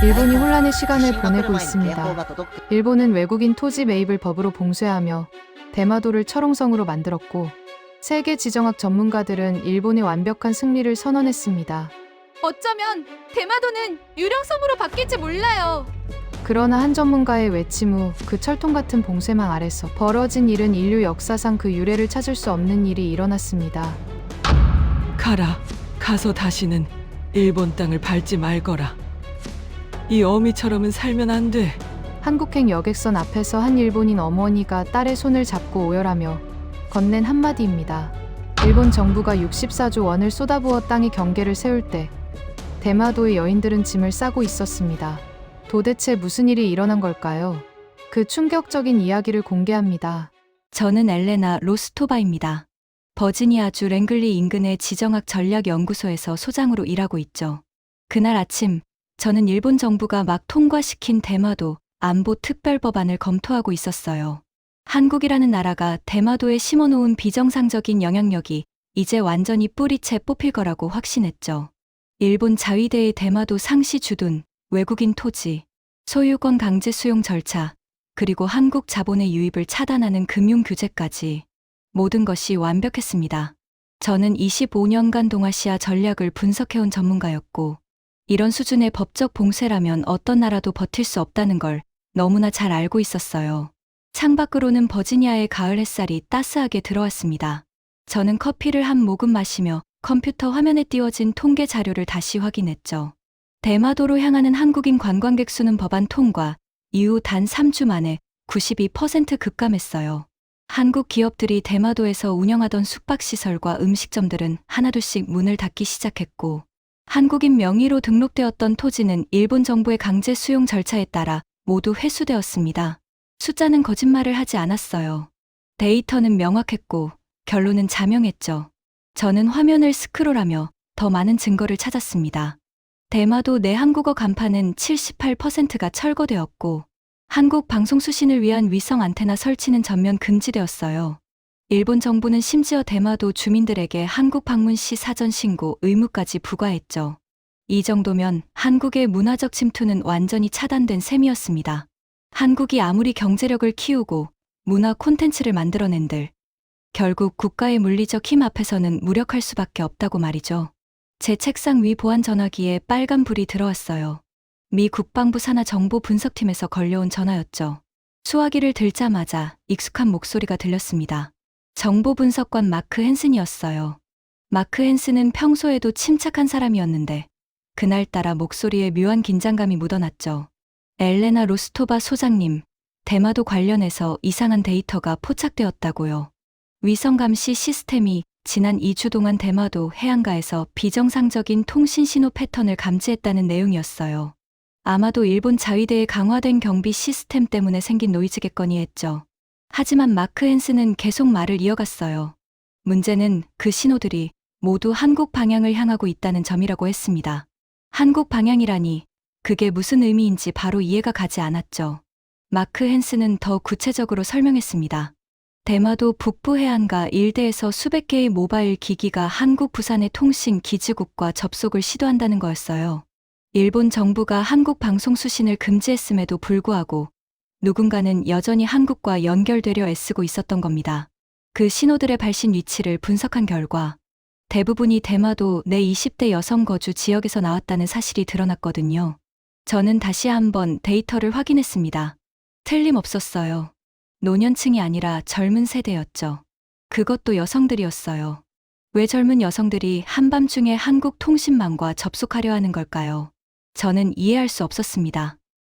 일본이 혼란의 시간을 보내고 있습니다. 일본은 외국인 토지 매입을 법으로 봉쇄하며 대마도를 철옹성으로 만들었고, 세계 지정학 전문가들은 일본의 완벽한 승리를 선언했습니다. 어쩌면 대마도는 유령섬으로 바뀔지 몰라요. 그러나 한 전문가의 외침 후 그 철통 같은 봉쇄망 아래서 벌어진 일은 인류 역사상 그 유래를 찾을 수 없는 일이 일어났습니다. 가라. 가서 다시는 일본 땅을 밟지 말거라. 이 어미처럼은 살면 안 돼. 한국행 여객선 앞에서 한 일본인 어머니가 딸의 손을 잡고 오열하며 건넨 한마디입니다. 일본 정부가 64조 원을 쏟아부어 땅의 경계를 세울 때 대마도의 여인들은 짐을 싸고 있었습니다. 도대체 무슨 일이 일어난 걸까요? 그 충격적인 이야기를 공개합니다. 저는 엘레나 로스토바입니다. 버지니아주 랭글리 인근의 지정학 전략 연구소에서 소장으로 일하고 있죠. 그날 아침, 저는 일본 정부가 막 통과시킨 대마도 안보 특별법안을 검토하고 있었어요. 한국이라는 나라가 대마도에 심어놓은 비정상적인 영향력이 이제 완전히 뿌리채 뽑힐 거라고 확신했죠. 일본 자위대의 대마도 상시 주둔, 외국인 토지, 소유권 강제 수용 절차, 그리고 한국 자본의 유입을 차단하는 금융 규제까지 모든 것이 완벽했습니다. 저는 25년간 동아시아 전략을 분석해온 전문가였고, 이런 수준의 법적 봉쇄라면 어떤 나라도 버틸 수 없다는 걸 너무나 잘 알고 있었어요. 창밖으로는 버지니아의 가을 햇살이 따스하게 들어왔습니다. 저는 커피를 한 모금 마시며 컴퓨터 화면에 띄워진 통계 자료를 다시 확인했죠. 대마도로 향하는 한국인 관광객 수는 법안 통과 이후 단 3주 만에 92% 급감했어요. 한국 기업들이 대마도에서 운영하던 숙박시설과 음식점들은 하나둘씩 문을 닫기 시작했고, 한국인 명의로 등록되었던 토지는 일본 정부의 강제 수용 절차에 따라 모두 회수되었습니다. 숫자는 거짓말을 하지 않았어요. 데이터는 명확했고 결론은 자명했죠. 저는 화면을 스크롤하며 더 많은 증거를 찾았습니다. 대마도 내 한국어 간판은 78%가 철거되었고, 한국 방송 수신을 위한 위성 안테나 설치는 전면 금지되었어요. 일본 정부는 심지어 대마도 주민들에게 한국 방문 시 사전 신고 의무까지 부과했죠. 이 정도면 한국의 문화적 침투는 완전히 차단된 셈이었습니다. 한국이 아무리 경제력을 키우고 문화 콘텐츠를 만들어낸들 결국 국가의 물리적 힘 앞에서는 무력할 수밖에 없다고 말이죠. 제 책상 위 보안 전화기에 빨간 불이 들어왔어요. 미 국방부 산하 정보 분석팀에서 걸려온 전화였죠. 수화기를 들자마자 익숙한 목소리가 들렸습니다. 정보 분석관 마크 헨슨이었어요. 마크 헨슨은 평소에도 침착한 사람이었는데 그날따라 목소리에 묘한 긴장감이 묻어났죠. 엘레나 로스토바 소장님, 대마도 관련해서 이상한 데이터가 포착되었다고요. 위성 감시 시스템이 지난 2주 동안 대마도 해안가에서 비정상적인 통신 신호 패턴을 감지했다는 내용이었어요. 아마도 일본 자위대의 강화된 경비 시스템 때문에 생긴 노이즈겠거니 했죠. 하지만 마크 헨슨은 계속 말을 이어갔어요. 문제는 그 신호들이 모두 한국 방향을 향하고 있다는 점이라고 했습니다. 한국 방향이라니 그게 무슨 의미인지 바로 이해가 가지 않았죠. 마크 헨슨은 더 구체적으로 설명했습니다. 대마도 북부 해안가 일대에서 수백 개의 모바일 기기가 한국 부산의 통신 기지국과 접속을 시도한다는 거였어요. 일본 정부가 한국 방송 수신을 금지했음에도 불구하고 누군가는 여전히 한국과 연결되려 애쓰고 있었던 겁니다. 그 신호들의 발신 위치를 분석한 결과 대부분이 대마도 내 20대 여성 거주 지역에서 나왔다는 사실이 드러났거든요. 저는 다시 한번 데이터를 확인했습니다. 틀림없었어요. 노년층이 아니라 젊은 세대였죠. 그것도 여성들이었어요. 왜 젊은 여성들이 한밤중에 한국 통신망과 접속하려 하는 걸까요? 저는 이해할 수 없었습니다.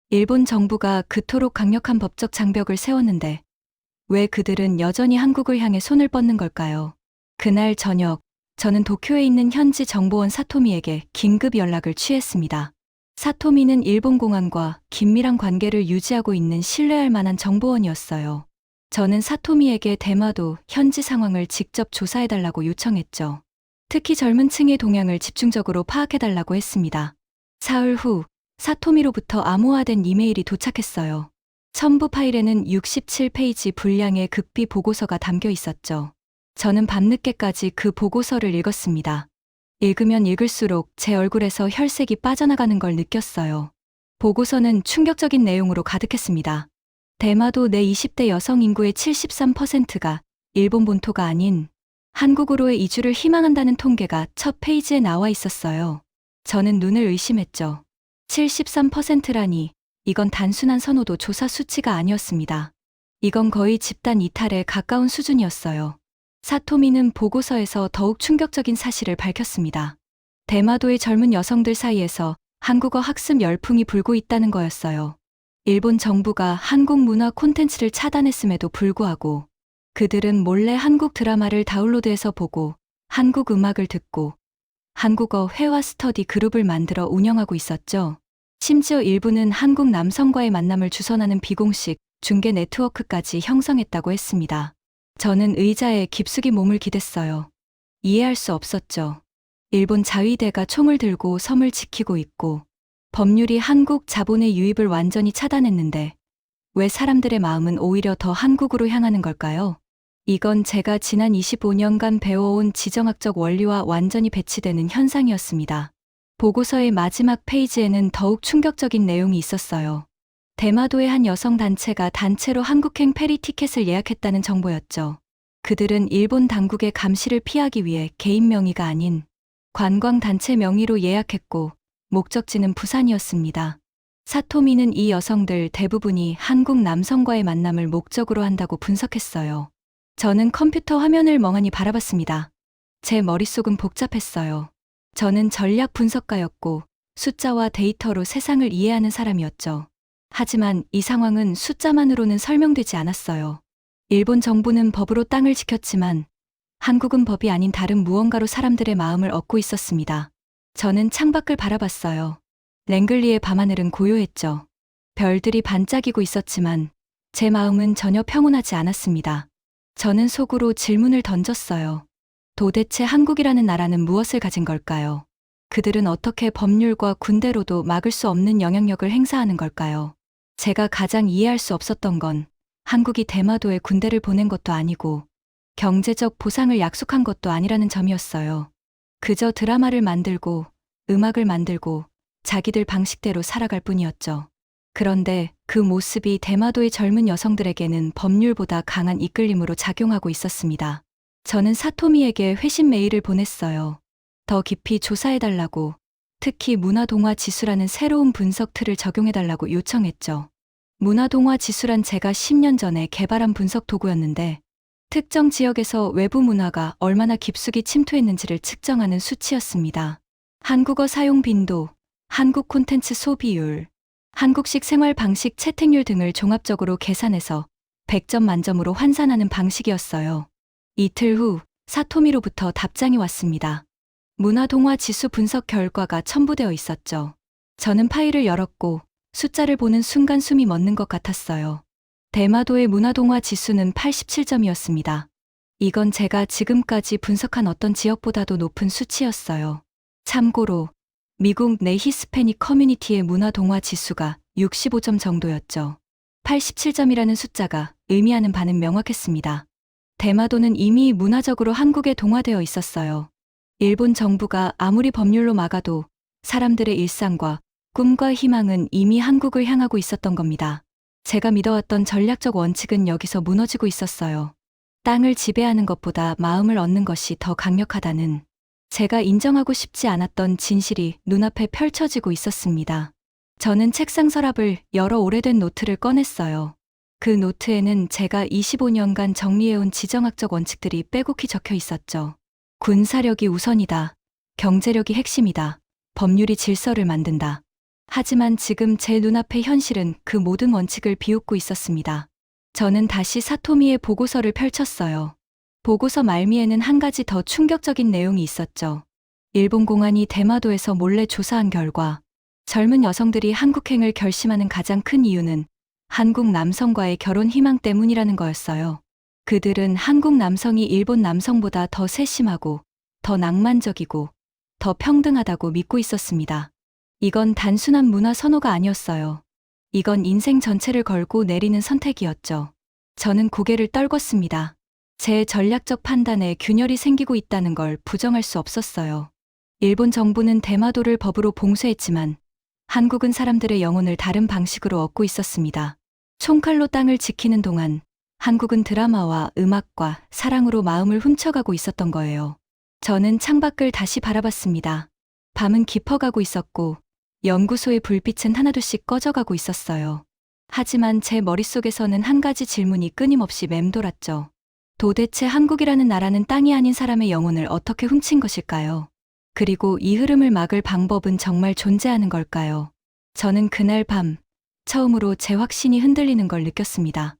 일본 정부가 그토록 강력한 법적 장벽을 세웠는데 왜 그들은 여전히 한국을 향해 손을 뻗는 걸까요? 그날 저녁, 저는 도쿄에 있는 현지 정보원 사토미에게 긴급 연락을 취했습니다. 사토미는 일본 공안과 긴밀한 관계를 유지하고 있는 신뢰할 만한 정보원이었어요. 저는 사토미에게 대마도 현지 상황을 직접 조사해달라고 요청했죠. 특히 젊은 층의 동향을 집중적으로 파악해달라고 했습니다. 사흘 후 사토미로부터 암호화된 이메일이 도착했어요. 첨부 파일에는 67페이지 분량의 극비 보고서가 담겨 있었죠. 저는 밤늦게까지 그 보고서를 읽었습니다. 읽으면 읽을수록 제 얼굴에서 혈색이 빠져나가는 걸 느꼈어요. 보고서는 충격적인 내용으로 가득했습니다. 대마도 내 20대 여성 인구의 73%가 일본 본토가 아닌 한국으로의 이주를 희망한다는 통계가 첫 페이지에 나와 있었어요. 저는 눈을 의심했죠. 73%라니 이건 단순한 선호도 조사 수치가 아니었습니다. 이건 거의 집단 이탈에 가까운 수준이었어요. 사토미는 보고서에서 더욱 충격적인 사실을 밝혔습니다. 대마도의 젊은 여성들 사이에서 한국어 학습 열풍이 불고 있다는 거였어요. 일본 정부가 한국 문화 콘텐츠를 차단했음에도 불구하고 그들은 몰래 한국 드라마를 다운로드해서 보고 한국 음악을 듣고 한국어 회화 스터디 그룹을 만들어 운영하고 있었죠. 심지어 일부는 한국 남성과의 만남을 주선하는 비공식 중개 네트워크까지 형성했다고 했습니다. 저는 의자에 깊숙이 몸을 기댔어요. 이해할 수 없었죠. 일본 자위대가 총을 들고 섬을 지키고 있고 법률이 한국 자본의 유입을 완전히 차단했는데 왜 사람들의 마음은 오히려 더 한국으로 향하는 걸까요? 이건 제가 지난 25년간 배워온 지정학적 원리와 완전히 배치되는 현상이었습니다. 보고서의 마지막 페이지에는 더욱 충격적인 내용이 있었어요. 대마도의 한 여성 단체가 단체로 한국행 페리 티켓을 예약했다는 정보였죠. 그들은 일본 당국의 감시를 피하기 위해 개인 명의가 아닌 관광단체 명의로 예약했고 목적지는 부산이었습니다. 사토미는 이 여성들 대부분이 한국 남성과의 만남을 목적으로 한다고 분석했어요. 저는 컴퓨터 화면을 멍하니 바라봤습니다. 제 머릿속은 복잡했어요. 저는 전략 분석가였고 숫자와 데이터로 세상을 이해하는 사람이었죠. 하지만 이 상황은 숫자만으로는 설명되지 않았어요. 일본 정부는 법으로 땅을 지켰지만 한국은 법이 아닌 다른 무언가로 사람들의 마음을 얻고 있었습니다. 저는 창밖을 바라봤어요. 랭글리의 밤하늘은 고요했죠. 별들이 반짝이고 있었지만 제 마음은 전혀 평온하지 않았습니다. 저는 속으로 질문을 던졌어요. 도대체 한국이라는 나라는 무엇을 가진 걸까요? 그들은 어떻게 법률과 군대로도 막을 수 없는 영향력을 행사하는 걸까요? 제가 가장 이해할 수 없었던 건 한국이 대마도에 군대를 보낸 것도 아니고 경제적 보상을 약속한 것도 아니라는 점이었어요. 그저 드라마를 만들고 음악을 만들고 자기들 방식대로 살아갈 뿐이었죠. 그런데 그 모습이 대마도의 젊은 여성들에게는 법률보다 강한 이끌림으로 작용하고 있었습니다. 저는 사토미에게 회신 메일을 보냈어요. 더 깊이 조사해달라고, 특히 문화동화 지수라는 새로운 분석 틀을 적용해달라고 요청했죠. 문화동화 지수란 제가 10년 전에 개발한 분석 도구였는데 특정 지역에서 외부 문화가 얼마나 깊숙이 침투했는지를 측정하는 수치였습니다. 한국어 사용 빈도, 한국 콘텐츠 소비율, 한국식 생활 방식 채택률 등을 종합적으로 계산해서 100점 만점으로 환산하는 방식이었어요. 이틀 후 사토미로부터 답장이 왔습니다. 문화동화 지수 분석 결과가 첨부되어 있었죠. 저는 파일을 열었고 숫자를 보는 순간 숨이 멎는 것 같았어요. 대마도의 문화동화 지수는 87점이었습니다. 이건 제가 지금까지 분석한 어떤 지역보다도 높은 수치였어요. 참고로 미국 내 히스패닉 커뮤니티의 문화동화 지수가 65점 정도였죠. 87점이라는 숫자가 의미하는 바는 명확했습니다. 대마도는 이미 문화적으로 한국에 동화되어 있었어요. 일본 정부가 아무리 법률로 막아도 사람들의 일상과 꿈과 희망은 이미 한국을 향하고 있었던 겁니다. 제가 믿어왔던 전략적 원칙은 여기서 무너지고 있었어요. 땅을 지배하는 것보다 마음을 얻는 것이 더 강력하다는 제가 인정하고 싶지 않았던 진실이 눈앞에 펼쳐지고 있었습니다. 저는 책상 서랍을 열어 오래된 노트를 꺼냈어요. 그 노트에는 제가 25년간 정리해온 지정학적 원칙들이 빼곡히 적혀 있었죠. 군사력이 우선이다. 경제력이 핵심이다. 법률이 질서를 만든다. 하지만 지금 제 눈앞의 현실은 그 모든 원칙을 비웃고 있었습니다. 저는 다시 사토미의 보고서를 펼쳤어요. 보고서 말미에는 한 가지 더 충격적인 내용이 있었죠. 일본 공안이 대마도에서 몰래 조사한 결과 젊은 여성들이 한국행을 결심하는 가장 큰 이유는 한국 남성과의 결혼 희망 때문이라는 거였어요. 그들은 한국 남성이 일본 남성보다 더 세심하고 더 낭만적이고 더 평등하다고 믿고 있었습니다. 이건 단순한 문화 선호가 아니었어요. 이건 인생 전체를 걸고 내리는 선택이었죠. 저는 고개를 떨궜습니다. 제 전략적 판단에 균열이 생기고 있다는 걸 부정할 수 없었어요. 일본 정부는 대마도를 법으로 봉쇄했지만 한국은 사람들의 영혼을 다른 방식으로 얻고 있었습니다. 총칼로 땅을 지키는 동안 한국은 드라마와 음악과 사랑으로 마음을 훔쳐가고 있었던 거예요. 저는 창밖을 다시 바라봤습니다. 밤은 깊어가고 있었고 연구소의 불빛은 하나둘씩 꺼져가고 있었어요. 하지만 제 머릿속에서는 한 가지 질문이 끊임없이 맴돌았죠. 도대체 한국이라는 나라는 땅이 아닌 사람의 영혼을 어떻게 훔친 것일까요? 그리고 이 흐름을 막을 방법은 정말 존재하는 걸까요? 저는 그날 밤 처음으로 제 확신이 흔들리는 걸 느꼈습니다.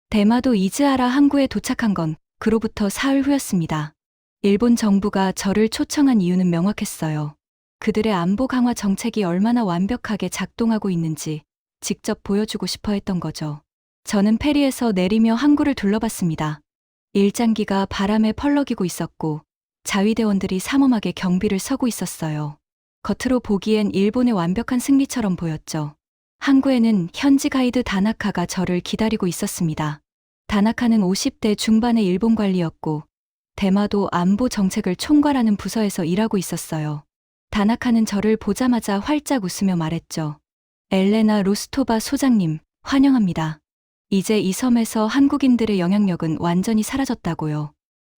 대마도 이즈하라 항구에 도착한 건 그로부터 사흘 후였습니다. 일본 정부가 저를 초청한 이유는 명확했어요. 그들의 안보 강화 정책이 얼마나 완벽하게 작동하고 있는지 직접 보여주고 싶어 했던 거죠. 저는 페리에서 내리며 항구를 둘러봤습니다. 일장기가 바람에 펄럭이고 있었고 자위대원들이 삼엄하게 경비를 서고 있었어요. 겉으로 보기엔 일본의 완벽한 승리처럼 보였죠. 항구에는 현지 가이드 다나카가 저를 기다리고 있었습니다. 다나카는 50대 중반의 일본 관리였고 대마도 안보 정책을 총괄하는 부서에서 일하고 있었어요. 다나카는 저를 보자마자 활짝 웃으며 말했죠. 엘레나 로스토바 소장님, 환영합니다. 이제 이 섬에서 한국인들의 영향력은 완전히 사라졌다고요.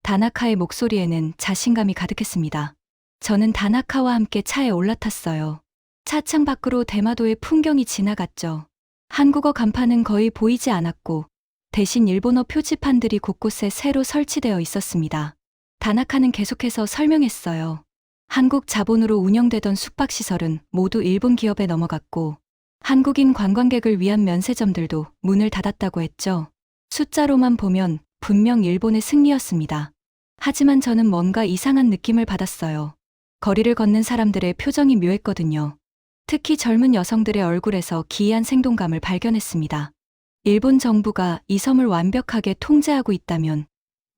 다나카의 목소리에는 자신감이 가득했습니다. 저는 다나카와 함께 차에 올라탔어요. 차창 밖으로 대마도의 풍경이 지나갔죠. 한국어 간판은 거의 보이지 않았고 대신 일본어 표지판들이 곳곳에 새로 설치되어 있었습니다. 다나카는 계속해서 설명했어요. 한국 자본으로 운영되던 숙박시설은 모두 일본 기업에 넘어갔고 한국인 관광객을 위한 면세점들도 문을 닫았다고 했죠. 숫자로만 보면 분명 일본의 승리였습니다. 하지만 저는 뭔가 이상한 느낌을 받았어요. 거리를 걷는 사람들의 표정이 묘했거든요. 특히 젊은 여성들의 얼굴에서 기이한 생동감을 발견했습니다. 일본 정부가 이 섬을 완벽하게 통제하고 있다면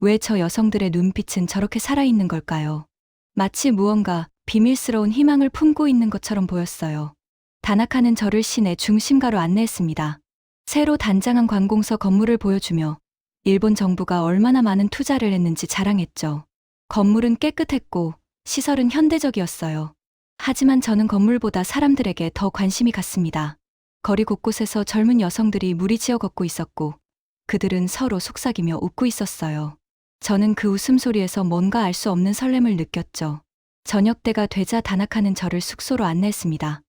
왜 저 여성들의 눈빛은 저렇게 살아있는 걸까요? 마치 무언가 비밀스러운 희망을 품고 있는 것처럼 보였어요. 다나카는 저를 시내 중심가로 안내했습니다. 새로 단장한 관공서 건물을 보여주며 일본 정부가 얼마나 많은 투자를 했는지 자랑했죠. 건물은 깨끗했고 시설은 현대적이었어요. 하지만 저는 건물보다 사람들에게 더 관심이 갔습니다. 거리 곳곳에서 젊은 여성들이 무리지어 걷고 있었고 그들은 서로 속삭이며 웃고 있었어요. 저는 그 웃음소리에서 뭔가 알 수 없는 설렘을 느꼈죠. 저녁 때가 되자 다나카는 저를 숙소로 안내했습니다.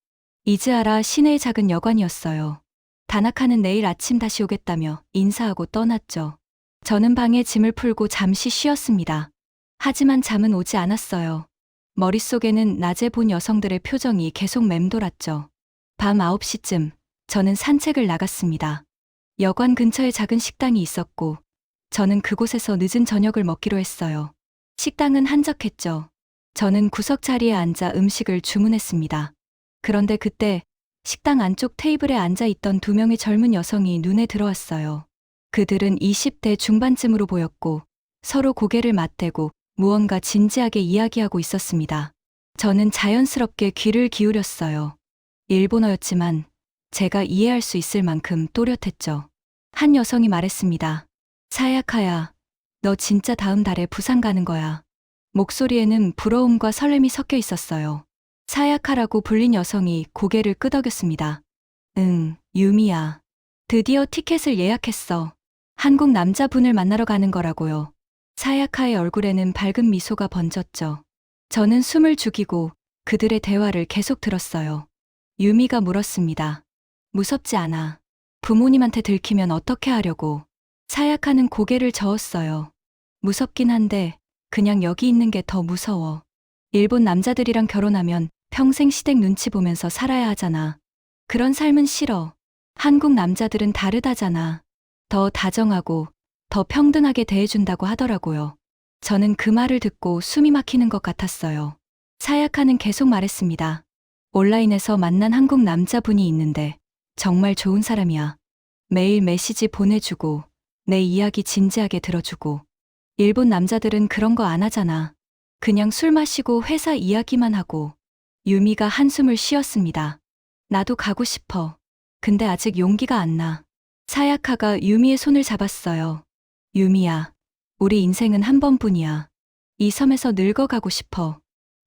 이즈하라 시내의 작은 여관이었어요. 다나카는 내일 아침 다시 오겠다며 인사하고 떠났죠. 저는 방에 짐을 풀고 잠시 쉬었습니다. 하지만 잠은 오지 않았어요. 머릿속에는 낮에 본 여성들의 표정이 계속 맴돌았죠. 밤 9시쯤 저는 산책을 나갔습니다. 여관 근처에 작은 식당이 있었고 저는 그곳에서 늦은 저녁을 먹기로 했어요. 식당은 한적했죠. 저는 구석 자리에 앉아 음식을 주문했습니다. 그런데 그때 식당 안쪽 테이블에 앉아 있던 두 명의 젊은 여성이 눈에 들어왔어요. 그들은 20대 중반쯤으로 보였고 서로 고개를 맞대고 무언가 진지하게 이야기하고 있었습니다. 저는 자연스럽게 귀를 기울였어요. 일본어였지만 제가 이해할 수 있을 만큼 또렷했죠. 한 여성이 말했습니다. 사야카야, 너 진짜 다음 달에 부산 가는 거야. 목소리에는 부러움과 설렘이 섞여 있었어요. 사야카라고 불린 여성이 고개를 끄덕였습니다. 응, 유미야. 드디어 티켓을 예약했어. 한국 남자분을 만나러 가는 거라고요. 사야카의 얼굴에는 밝은 미소가 번졌죠. 저는 숨을 죽이고 그들의 대화를 계속 들었어요. 유미가 물었습니다. 무섭지 않아. 부모님한테 들키면 어떻게 하려고. 사야카는 고개를 저었어요. 무섭긴 한데 그냥 여기 있는 게 더 무서워. 일본 남자들이랑 결혼하면 평생 시댁 눈치 보면서 살아야 하잖아. 그런 삶은 싫어. 한국 남자들은 다르다잖아. 더 다정하고 더 평등하게 대해준다고 하더라고요. 저는 그 말을 듣고 숨이 막히는 것 같았어요. 사야카는 계속 말했습니다. 온라인에서 만난 한국 남자분이 있는데 정말 좋은 사람이야. 매일 메시지 보내주고 내 이야기 진지하게 들어주고. 일본 남자들은 그런 거 안 하잖아. 그냥 술 마시고 회사 이야기만 하고. 유미가 한숨을 쉬었습니다. 나도 가고 싶어. 근데 아직 용기가 안 나. 사야카가 유미의 손을 잡았어요. 유미야, 우리 인생은 한 번뿐이야. 이 섬에서 늙어가고 싶어.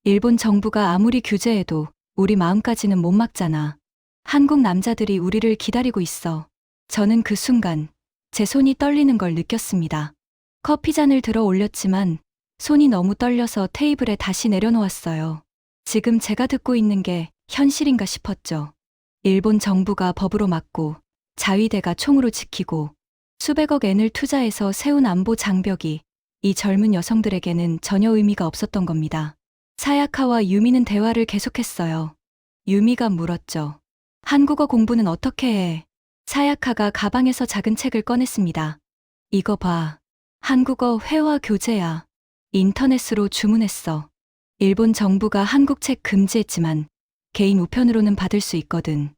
일본 정부가 아무리 규제해도 우리 마음까지는 못 막잖아. 한국 남자들이 우리를 기다리고 있어. 저는 그 순간 제 손이 떨리는 걸 느꼈습니다. 커피잔을 들어 올렸지만 손이 너무 떨려서 테이블에 다시 내려놓았어요. 지금 제가 듣고 있는 게 현실인가 싶었죠. 일본 정부가 법으로 막고 자위대가 총으로 지키고 수백억 엔을 투자해서 세운 안보 장벽이 이 젊은 여성들에게는 전혀 의미가 없었던 겁니다. 사야카와 유미는 대화를 계속했어요. 유미가 물었죠. 한국어 공부는 어떻게 해? 사야카가 가방에서 작은 책을 꺼냈습니다. 이거 봐. 한국어 회화 교재야. 인터넷으로 주문했어. 일본 정부가 한국 책 금지했지만 개인 우편으로는 받을 수 있거든.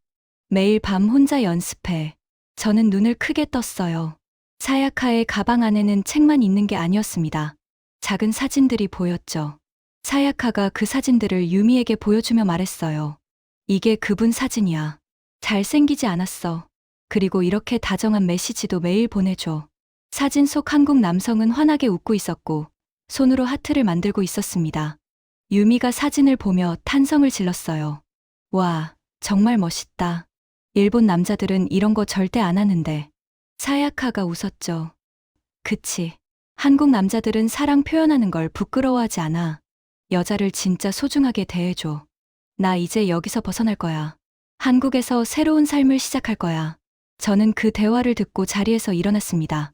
매일 밤 혼자 연습해. 저는 눈을 크게 떴어요. 사야카의 가방 안에는 책만 있는 게 아니었습니다. 작은 사진들이 보였죠. 사야카가 그 사진들을 유미에게 보여주며 말했어요. 이게 그분 사진이야. 잘생기지 않았어. 그리고 이렇게 다정한 메시지도 매일 보내줘. 사진 속 한국 남성은 환하게 웃고 있었고 손으로 하트를 만들고 있었습니다. 유미가 사진을 보며 탄성을 질렀어요. 와, 정말 멋있다. 일본 남자들은 이런 거 절대 안 하는데. 사야카가 웃었죠. 그치. 한국 남자들은 사랑 표현하는 걸 부끄러워하지 않아. 여자를 진짜 소중하게 대해줘. 나 이제 여기서 벗어날 거야. 한국에서 새로운 삶을 시작할 거야. 저는 그 대화를 듣고 자리에서 일어났습니다.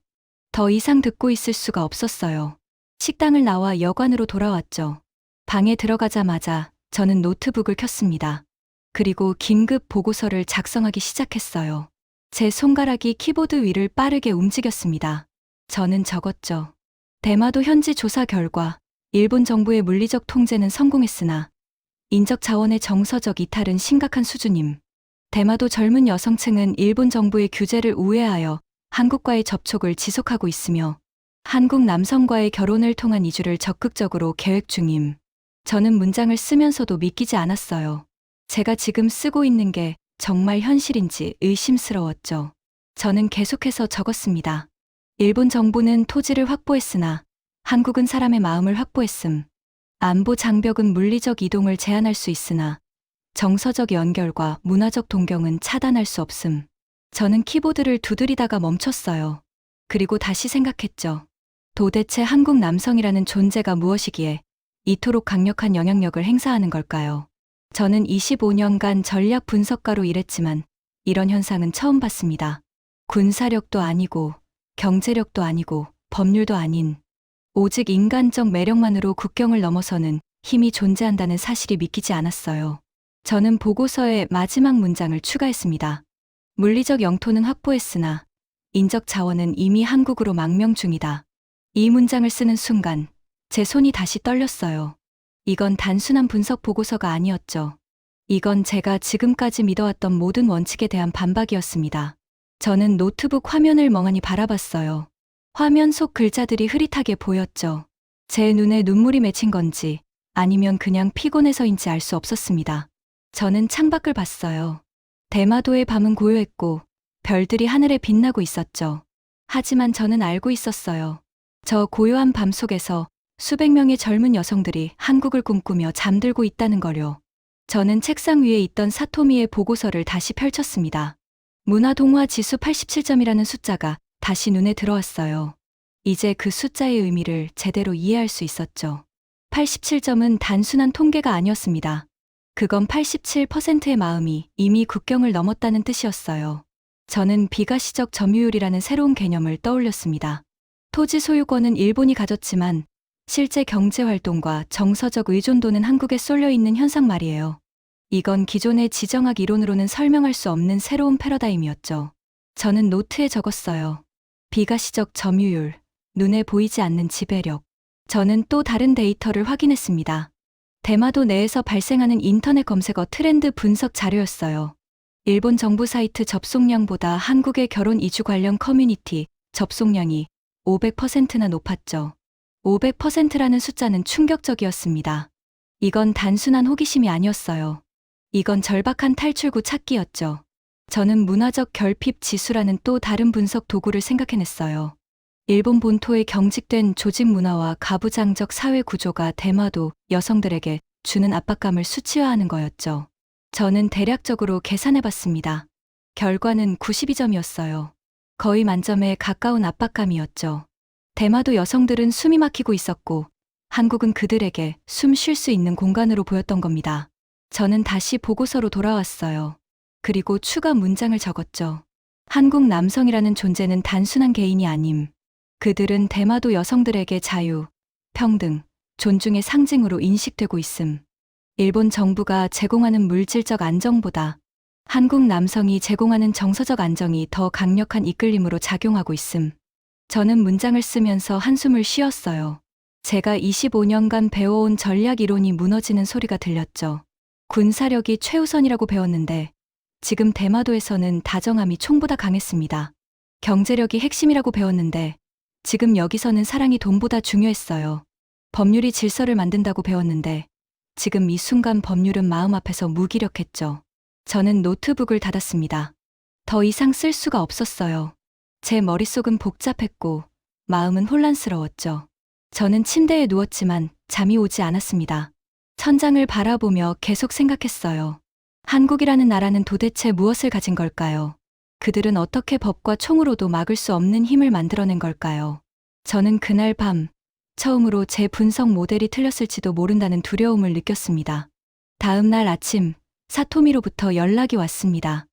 더 이상 듣고 있을 수가 없었어요. 식당을 나와 여관으로 돌아왔죠. 방에 들어가자마자 저는 노트북을 켰습니다. 그리고 긴급 보고서를 작성하기 시작했어요. 제 손가락이 키보드 위를 빠르게 움직였습니다. 저는 적었죠. 대마도 현지 조사 결과 일본 정부의 물리적 통제는 성공했으나 인적 자원의 정서적 이탈은 심각한 수준임. 대마도 젊은 여성층은 일본 정부의 규제를 우회하여 한국과의 접촉을 지속하고 있으며 한국 남성과의 결혼을 통한 이주를 적극적으로 계획 중임. 저는 문장을 쓰면서도 믿기지 않았어요. 제가 지금 쓰고 있는 게 정말 현실인지 의심스러웠죠. 저는 계속해서 적었습니다. 일본 정부는 토지를 확보했으나 한국은 사람의 마음을 확보했음. 안보 장벽은 물리적 이동을 제한할 수 있으나 정서적 연결과 문화적 동경은 차단할 수 없음. 저는 키보드를 두드리다가 멈췄어요. 그리고 다시 생각했죠. 도대체 한국 남성이라는 존재가 무엇이기에 이토록 강력한 영향력을 행사하는 걸까요? 저는 25년간 전략 분석가로 일했지만 이런 현상은 처음 봤습니다. 군사력도 아니고 경제력도 아니고 법률도 아닌 오직 인간적 매력만으로 국경을 넘어서는 힘이 존재한다는 사실이 믿기지 않았어요. 저는 보고서에 마지막 문장을 추가했습니다. 물리적 영토는 확보했으나 인적 자원은 이미 한국으로 망명 중이다. 이 문장을 쓰는 순간 제 손이 다시 떨렸어요. 이건 단순한 분석 보고서가 아니었죠. 이건 제가 지금까지 믿어왔던 모든 원칙에 대한 반박이었습니다. 저는 노트북 화면을 멍하니 바라봤어요. 화면 속 글자들이 흐릿하게 보였죠. 제 눈에 눈물이 맺힌 건지 아니면 그냥 피곤해서인지 알 수 없었습니다. 저는 창밖을 봤어요. 대마도의 밤은 고요했고 별들이 하늘에 빛나고 있었죠. 하지만 저는 알고 있었어요. 저 고요한 밤 속에서 수백 명의 젊은 여성들이 한국을 꿈꾸며 잠들고 있다는 걸요. 저는 책상 위에 있던 사토미의 보고서를 다시 펼쳤습니다. 문화동화 지수 87점이라는 숫자가 다시 눈에 들어왔어요. 이제 그 숫자의 의미를 제대로 이해할 수 있었죠. 87점은 단순한 통계가 아니었습니다. 그건 87%의 마음이 이미 국경을 넘었다는 뜻이었어요. 저는 비가시적 점유율이라는 새로운 개념을 떠올렸습니다. 토지 소유권은 일본이 가졌지만 실제 경제활동과 정서적 의존도는 한국에 쏠려 있는 현상 말이에요. 이건 기존의 지정학 이론으로는 설명할 수 없는 새로운 패러다임이었죠. 저는 노트에 적었어요. 비가시적 점유율, 눈에 보이지 않는 지배력. 저는 또 다른 데이터를 확인했습니다. 대마도 내에서 발생하는 인터넷 검색어 트렌드 분석 자료였어요. 일본 정부 사이트 접속량보다 한국의 결혼 이주 관련 커뮤니티 접속량이 500%나 높았죠. 500%라는 숫자는 충격적이었습니다. 이건 단순한 호기심이 아니었어요. 이건 절박한 탈출구 찾기였죠. 저는 문화적 결핍 지수라는 또 다른 분석 도구를 생각해냈어요. 일본 본토의 경직된 조직 문화와 가부장적 사회 구조가 대마도 여성들에게 주는 압박감을 수치화하는 거였죠. 저는 대략적으로 계산해 봤습니다. 결과는 92점이었어요. 거의 만점에 가까운 압박감이었죠. 대마도 여성들은 숨이 막히고 있었고, 한국은 그들에게 숨 쉴 수 있는 공간으로 보였던 겁니다. 저는 다시 보고서로 돌아왔어요. 그리고 추가 문장을 적었죠. 한국 남성이라는 존재는 단순한 개인이 아님. 그들은 대마도 여성들에게 자유, 평등, 존중의 상징으로 인식되고 있음. 일본 정부가 제공하는 물질적 안정보다 한국 남성이 제공하는 정서적 안정이 더 강력한 이끌림으로 작용하고 있음. 저는 문장을 쓰면서 한숨을 쉬었어요. 제가 25년간 배워온 전략 이론이 무너지는 소리가 들렸죠. 군사력이 최우선이라고 배웠는데 지금 대마도에서는 다정함이 총보다 강했습니다. 경제력이 핵심이라고 배웠는데 지금 여기서는 사랑이 돈보다 중요했어요. 법률이 질서를 만든다고 배웠는데 지금 이 순간 법률은 마음 앞에서 무기력했죠. 저는 노트북을 닫았습니다. 더 이상 쓸 수가 없었어요. 제 머릿속은 복잡했고 마음은 혼란스러웠죠. 저는 침대에 누웠지만 잠이 오지 않았습니다. 천장을 바라보며 계속 생각했어요. 한국이라는 나라는 도대체 무엇을 가진 걸까요? 그들은 어떻게 법과 총으로도 막을 수 없는 힘을 만들어낸 걸까요? 저는 그날 밤 처음으로 제 분석 모델이 틀렸을지도 모른다는 두려움을 느꼈습니다. 다음 날 아침 사토미로부터 연락이 왔습니다.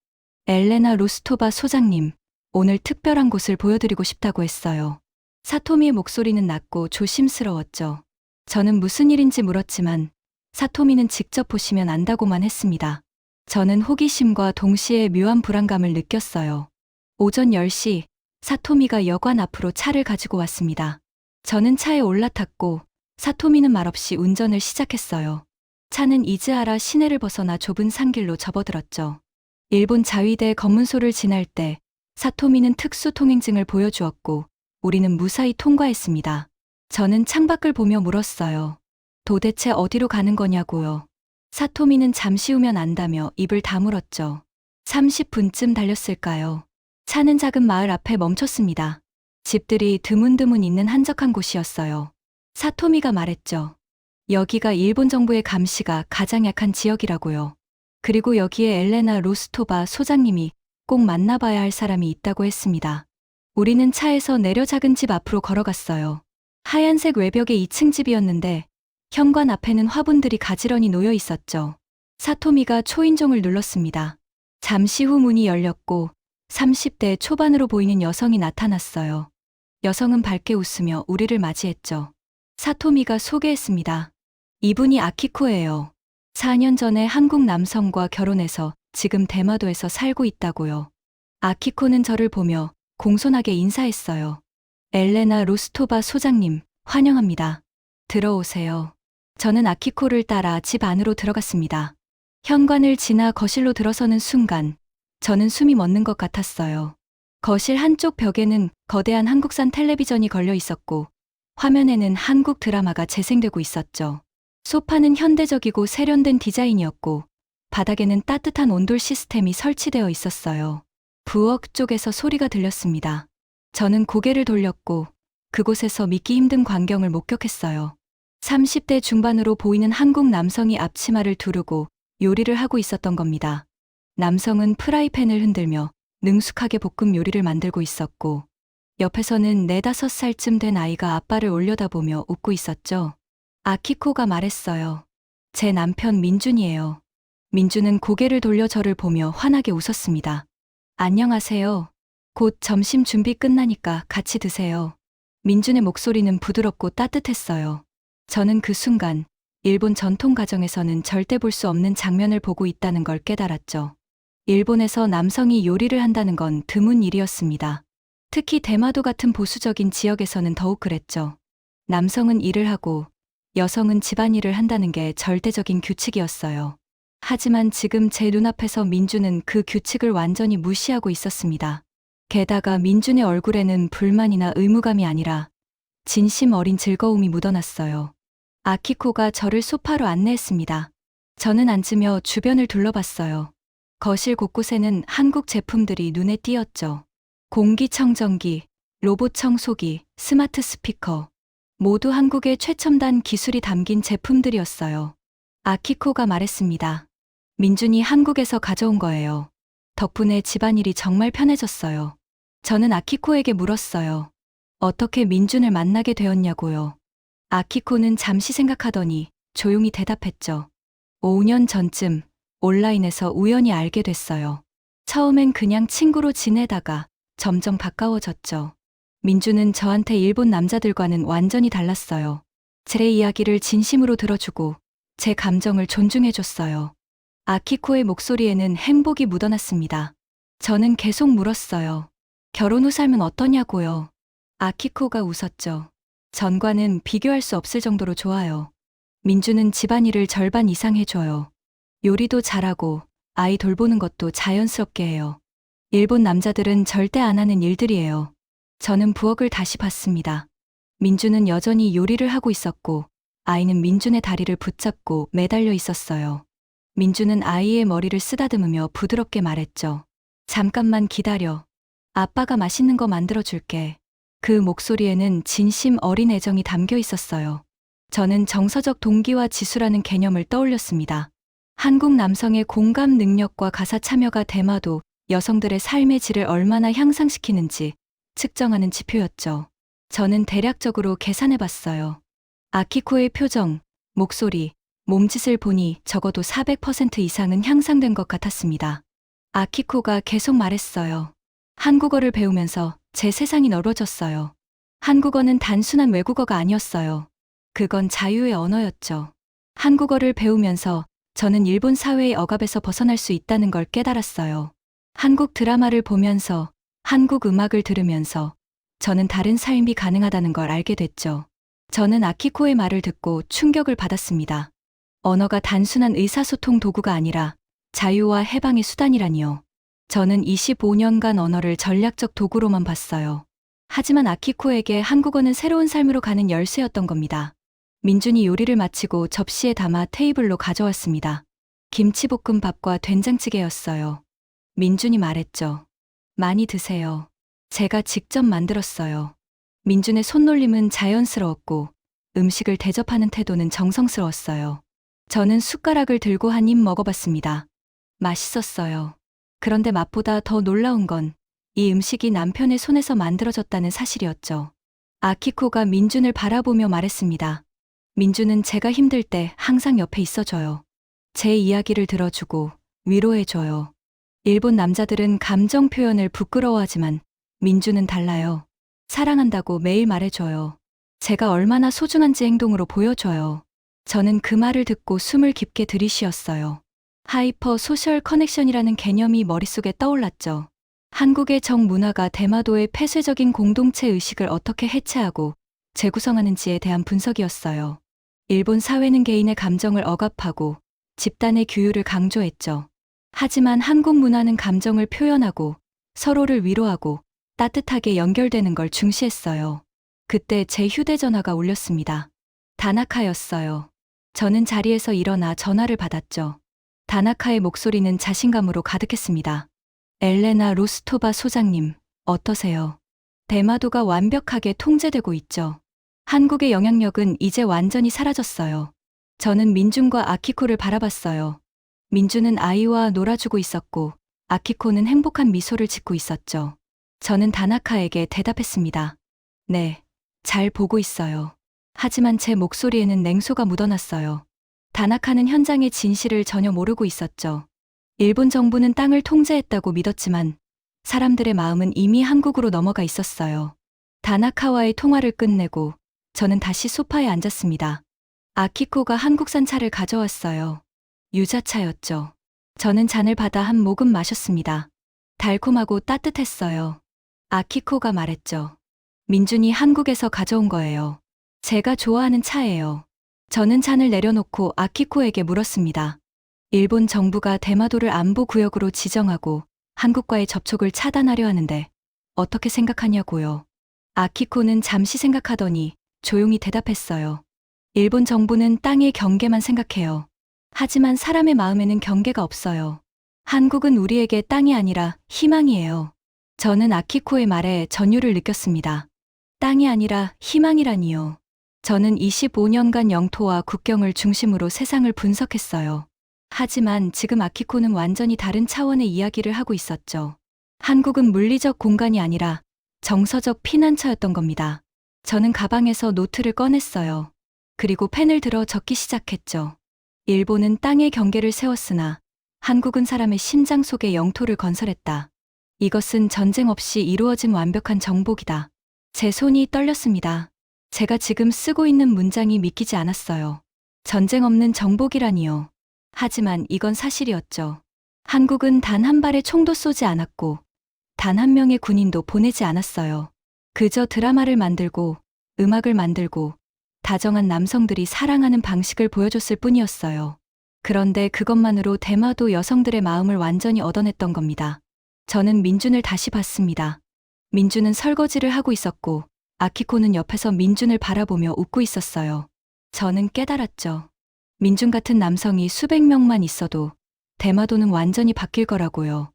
엘레나 로스토바 소장님, 오늘 특별한 곳을 보여드리고 싶다고 했어요. 사토미의 목소리는 낮고 조심스러웠죠. 저는 무슨 일인지 물었지만 사토미는 직접 보시면 안다고만 했습니다. 저는 호기심과 동시에 묘한 불안감을 느꼈어요. 오전 10시 사토미가 여관 앞으로 차를 가지고 왔습니다. 저는 차에 올라탔고 사토미는 말없이 운전을 시작했어요. 차는 이즈하라 시내를 벗어나 좁은 산길로 접어들었죠. 일본 자위대 검문소를 지날 때 사토미는 특수 통행증을 보여주었고 우리는 무사히 통과했습니다. 저는 창밖을 보며 물었어요. 도대체 어디로 가는 거냐고요. 사토미는 잠시 후면 안다며 입을 다물었죠. 30분쯤 달렸을까요? 차는 작은 마을 앞에 멈췄습니다. 집들이 드문드문 있는 한적한 곳이었어요. 사토미가 말했죠. 여기가 일본 정부의 감시가 가장 약한 지역이라고요. 그리고 여기에 엘레나 로스토바 소장님이 꼭 만나봐야 할 사람이 있다고 했습니다. 우리는 차에서 내려 작은 집 앞으로 걸어갔어요. 하얀색 외벽의 2층 집이었는데 현관 앞에는 화분들이 가지런히 놓여 있었죠. 사토미가 초인종을 눌렀습니다. 잠시 후 문이 열렸고 30대 초반으로 보이는 여성이 나타났어요. 여성은 밝게 웃으며 우리를 맞이했죠. 사토미가 소개했습니다. 이분이 아키코예요. 4년 전에 한국 남성과 결혼해서 지금 대마도에서 살고 있다고요. 아키코는 저를 보며 공손하게 인사했어요. 엘레나 로스토바 소장님, 환영합니다. 들어오세요. 저는 아키코를 따라 집 안으로 들어갔습니다. 현관을 지나 거실로 들어서는 순간 저는 숨이 멎는 것 같았어요. 거실 한쪽 벽에는 거대한 한국산 텔레비전이 걸려 있었고 화면에는 한국 드라마가 재생되고 있었죠. 소파는 현대적이고 세련된 디자인이었고 바닥에는 따뜻한 온돌 시스템이 설치되어 있었어요. 부엌 쪽에서 소리가 들렸습니다. 저는 고개를 돌렸고 그곳에서 믿기 힘든 광경을 목격했어요. 30대 중반으로 보이는 한국 남성이 앞치마를 두르고 요리를 하고 있었던 겁니다. 남성은 프라이팬을 흔들며 능숙하게 볶음 요리를 만들고 있었고 옆에서는 4, 5살쯤 된 아이가 아빠를 올려다보며 웃고 있었죠. 아키코가 말했어요. 제 남편 민준이에요. 민준은 고개를 돌려 저를 보며 환하게 웃었습니다. 안녕하세요. 곧 점심 준비 끝나니까 같이 드세요. 민준의 목소리는 부드럽고 따뜻했어요. 저는 그 순간 일본 전통 가정에서는 절대 볼 수 없는 장면을 보고 있다는 걸 깨달았죠. 일본에서 남성이 요리를 한다는 건 드문 일이었습니다. 특히 대마도 같은 보수적인 지역에서는 더욱 그랬죠. 남성은 일을 하고 여성은 집안일을 한다는 게 절대적인 규칙이었어요. 하지만 지금 제 눈앞에서 민준은 그 규칙을 완전히 무시하고 있었습니다. 게다가 민준의 얼굴에는 불만이나 의무감이 아니라 진심 어린 즐거움이 묻어났어요. 아키코가 저를 소파로 안내했습니다. 저는 앉으며 주변을 둘러봤어요. 거실 곳곳에는 한국 제품들이 눈에 띄었죠. 공기청정기, 로봇 청소기, 스마트 스피커, 모두 한국의 최첨단 기술이 담긴 제품들이었어요. 아키코가 말했습니다. 민준이 한국에서 가져온 거예요. 덕분에 집안일이 정말 편해졌어요. 저는 아키코에게 물었어요. 어떻게 민준을 만나게 되었냐고요. 아키코는 잠시 생각하더니 조용히 대답했죠. 5년 전쯤 온라인에서 우연히 알게 됐어요. 처음엔 그냥 친구로 지내다가 점점 가까워졌죠. 민준은 저한테 일본 남자들과는 완전히 달랐어요. 제 이야기를 진심으로 들어주고 제 감정을 존중해줬어요. 아키코의 목소리에는 행복이 묻어났습니다. 저는 계속 물었어요. 결혼 후 삶은 어떠냐고요. 아키코가 웃었죠. 전과는 비교할 수 없을 정도로 좋아요. 민준은 집안일을 절반 이상 해줘요. 요리도 잘하고 아이 돌보는 것도 자연스럽게 해요. 일본 남자들은 절대 안 하는 일들이에요. 저는 부엌을 다시 봤습니다. 민준은 여전히 요리를 하고 있었고 아이는 민준의 다리를 붙잡고 매달려 있었어요. 민준은 아이의 머리를 쓰다듬으며 부드럽게 말했죠. 잠깐만 기다려. 아빠가 맛있는 거 만들어줄게. 그 목소리에는 진심 어린 애정이 담겨 있었어요. 저는 정서적 동기와 지수라는 개념을 떠올렸습니다. 한국 남성의 공감 능력과 가사 참여가 대마도 여성들의 삶의 질을 얼마나 향상시키는지 측정하는 지표였죠. 저는 대략적으로 계산해 봤어요. 아키코의 표정, 목소리, 몸짓을 보니 적어도 400% 이상은 향상된 것 같았습니다. 아키코가 계속 말했어요. 한국어를 배우면서 제 세상이 넓어졌어요. 한국어는 단순한 외국어가 아니었어요. 그건 자유의 언어였죠. 한국어를 배우면서 저는 일본 사회의 억압에서 벗어날 수 있다는 걸 깨달았어요. 한국 드라마를 보면서, 한국 음악을 들으면서 저는 다른 삶이 가능하다는 걸 알게 됐죠. 저는 아키코의 말을 듣고 충격을 받았습니다. 언어가 단순한 의사소통 도구가 아니라 자유와 해방의 수단이라니요. 저는 25년간 언어를 전략적 도구로만 봤어요. 하지만 아키코에게 한국어는 새로운 삶으로 가는 열쇠였던 겁니다. 민준이 요리를 마치고 접시에 담아 테이블로 가져왔습니다. 김치볶음밥과 된장찌개였어요. 민준이 말했죠. 많이 드세요. 제가 직접 만들었어요. 민준의 손놀림은 자연스러웠고 음식을 대접하는 태도는 정성스러웠어요. 저는 숟가락을 들고 한 입 먹어봤습니다. 맛있었어요. 그런데 맛보다 더 놀라운 건 이 음식이 남편의 손에서 만들어졌다는 사실이었죠. 아키코가 민준을 바라보며 말했습니다. 민준은 제가 힘들 때 항상 옆에 있어줘요. 제 이야기를 들어주고 위로해줘요. 일본 남자들은 감정 표현을 부끄러워하지만 민준은 달라요. 사랑한다고 매일 말해줘요. 제가 얼마나 소중한지 행동으로 보여줘요. 저는 그 말을 듣고 숨을 깊게 들이쉬었어요. 하이퍼 소셜 커넥션이라는 개념이 머릿속에 떠올랐죠. 한국의 정문화가 대마도의 폐쇄적인 공동체 의식을 어떻게 해체하고 재구성하는지에 대한 분석이었어요. 일본 사회는 개인의 감정을 억압하고 집단의 규율을 강조했죠. 하지만 한국 문화는 감정을 표현하고 서로를 위로하고 따뜻하게 연결되는 걸 중시했어요. 그때 제 휴대전화가 울렸습니다. 다나카였어요. 저는 자리에서 일어나 전화를 받았죠. 다나카의 목소리는 자신감으로 가득했습니다. 엘레나 로스토바 소장님, 어떠세요? 대마도가 완벽하게 통제되고 있죠. 한국의 영향력은 이제 완전히 사라졌어요. 저는 민준과 아키코를 바라봤어요. 민준은 아이와 놀아주고 있었고 아키코는 행복한 미소를 짓고 있었죠. 저는 다나카에게 대답했습니다. 네, 잘 보고 있어요. 하지만 제 목소리에는 냉소가 묻어났어요. 다나카는 현장의 진실을 전혀 모르고 있었죠. 일본 정부는 땅을 통제했다고 믿었지만 사람들의 마음은 이미 한국으로 넘어가 있었어요. 다나카와의 통화를 끝내고 저는 다시 소파에 앉았습니다. 아키코가 한국산 차를 가져왔어요. 유자차였죠. 저는 잔을 받아 한 모금 마셨습니다. 달콤하고 따뜻했어요. 아키코가 말했죠. 민준이 한국에서 가져온 거예요. 제가 좋아하는 차예요. 저는 잔을 내려놓고 아키코에게 물었습니다. 일본 정부가 대마도를 안보 구역으로 지정하고 한국과의 접촉을 차단하려 하는데 어떻게 생각하냐고요. 아키코는 잠시 생각하더니 조용히 대답했어요. 일본 정부는 땅의 경계만 생각해요. 하지만 사람의 마음에는 경계가 없어요. 한국은 우리에게 땅이 아니라 희망이에요. 저는 아키코의 말에 전율을 느꼈습니다. 땅이 아니라 희망이라니요. 저는 25년간 영토와 국경을 중심으로 세상을 분석했어요. 하지만 지금 아키코는 완전히 다른 차원의 이야기를 하고 있었죠. 한국은 물리적 공간이 아니라 정서적 피난처였던 겁니다. 저는 가방에서 노트를 꺼냈어요. 그리고 펜을 들어 적기 시작했죠. 일본은 땅의 경계를 세웠으나 한국은 사람의 심장 속에 영토를 건설했다. 이것은 전쟁 없이 이루어진 완벽한 정복이다. 제 손이 떨렸습니다. 제가 지금 쓰고 있는 문장이 믿기지 않았어요. 전쟁 없는 정복이라니요. 하지만 이건 사실이었죠. 한국은 단 한 발의 총도 쏘지 않았고 단 한 명의 군인도 보내지 않았어요. 그저 드라마를 만들고 음악을 만들고 다정한 남성들이 사랑하는 방식을 보여줬을 뿐이었어요. 그런데 그것만으로 대마도 여성들의 마음을 완전히 얻어냈던 겁니다. 저는 민준을 다시 봤습니다. 민준은 설거지를 하고 있었고 아키코는 옆에서 민준을 바라보며 웃고 있었어요. 저는 깨달았죠. 민준 같은 남성이 수백 명만 있어도 대마도는 완전히 바뀔 거라고요.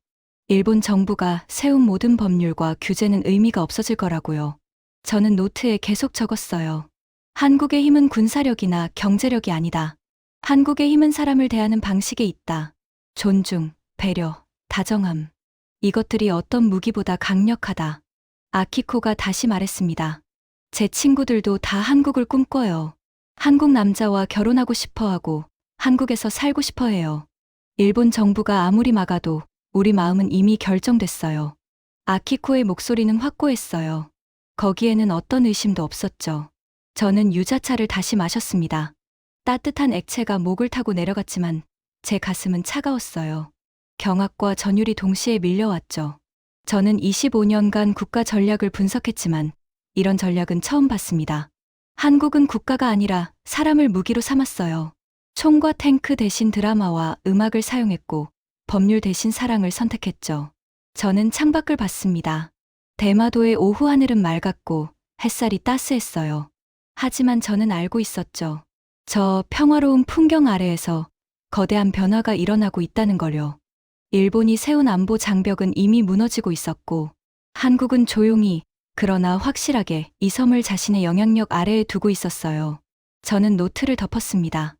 일본 정부가 세운 모든 법률과 규제는 의미가 없어질 거라고요. 저는 노트에 계속 적었어요. 한국의 힘은 군사력이나 경제력이 아니다. 한국의 힘은 사람을 대하는 방식에 있다. 존중, 배려, 다정함. 이것들이 어떤 무기보다 강력하다. 아키코가 다시 말했습니다. 제 친구들도 다 한국을 꿈꿔요. 한국 남자와 결혼하고 싶어 하고 한국에서 살고 싶어 해요. 일본 정부가 아무리 막아도 우리 마음은 이미 결정됐어요. 아키코의 목소리는 확고했어요. 거기에는 어떤 의심도 없었죠. 저는 유자차를 다시 마셨습니다. 따뜻한 액체가 목을 타고 내려갔지만 제 가슴은 차가웠어요. 경악과 전율이 동시에 밀려왔죠. 저는 25년간 국가 전략을 분석했지만 이런 전략은 처음 봤습니다. 한국은 국가가 아니라 사람을 무기로 삼았어요. 총과 탱크 대신 드라마와 음악을 사용했고 법률 대신 사랑을 선택했죠. 저는 창밖을 봤습니다. 대마도의 오후 하늘은 맑았고 햇살이 따스했어요. 하지만 저는 알고 있었죠. 저 평화로운 풍경 아래에서 거대한 변화가 일어나고 있다는 걸요. 일본이 세운 안보 장벽은 이미 무너지고 있었고 한국은 조용히 그러나 확실하게 이 섬을 자신의 영향력 아래에 두고 있었어요. 저는 노트를 덮었습니다.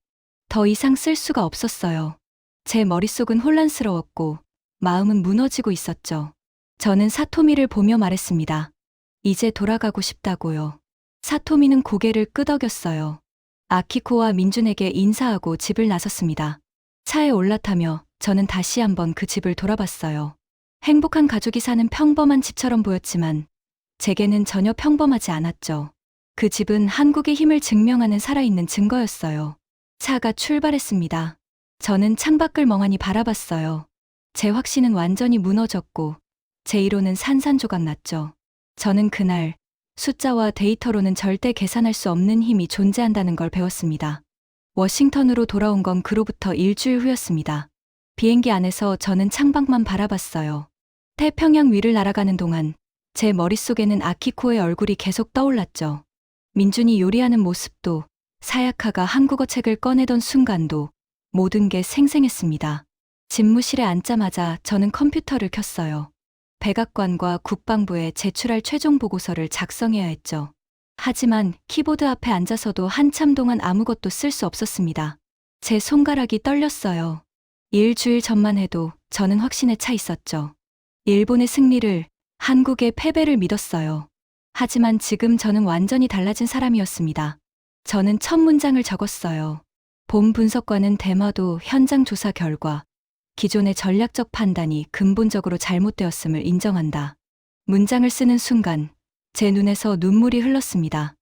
더 이상 쓸 수가 없었어요. 제 머릿속은 혼란스러웠고 마음은 무너지고 있었죠. 저는 사토미를 보며 말했습니다. 이제 돌아가고 싶다고요. 사토미는 고개를 끄덕였어요. 아키코와 민준에게 인사하고 집을 나섰습니다. 차에 올라타며 저는 다시 한번 그 집을 돌아봤어요. 행복한 가족이 사는 평범한 집처럼 보였지만 제게는 전혀 평범하지 않았죠. 그 집은 한국의 힘을 증명하는 살아있는 증거였어요. 차가 출발했습니다. 저는 창밖을 멍하니 바라봤어요. 제 확신은 완전히 무너졌고 제 이론은 산산조각 났죠. 저는 그날 숫자와 데이터로는 절대 계산할 수 없는 힘이 존재한다는 걸 배웠습니다. 워싱턴으로 돌아온 건 그로부터 일주일 후였습니다. 비행기 안에서 저는 창밖만 바라봤어요. 태평양 위를 날아가는 동안 제 머릿속에는 아키코의 얼굴이 계속 떠올랐죠. 민준이 요리하는 모습도 사야카가 한국어 책을 꺼내던 순간도 모든 게 생생했습니다. 집무실에 앉자마자 저는 컴퓨터를 켰어요. 백악관과 국방부에 제출할 최종 보고서를 작성해야 했죠. 하지만 키보드 앞에 앉아서도 한참 동안 아무것도 쓸 수 없었습니다. 제 손가락이 떨렸어요. 일주일 전만 해도 저는 확신에 차 있었죠. 일본의 승리를, 한국의 패배를 믿었어요. 하지만 지금 저는 완전히 달라진 사람이었습니다. 저는 첫 문장을 적었어요. 본 분석관은 대마도 현장 조사 결과 기존의 전략적 판단이 근본적으로 잘못되었음을 인정한다. 문장을 쓰는 순간 제 눈에서 눈물이 흘렀습니다.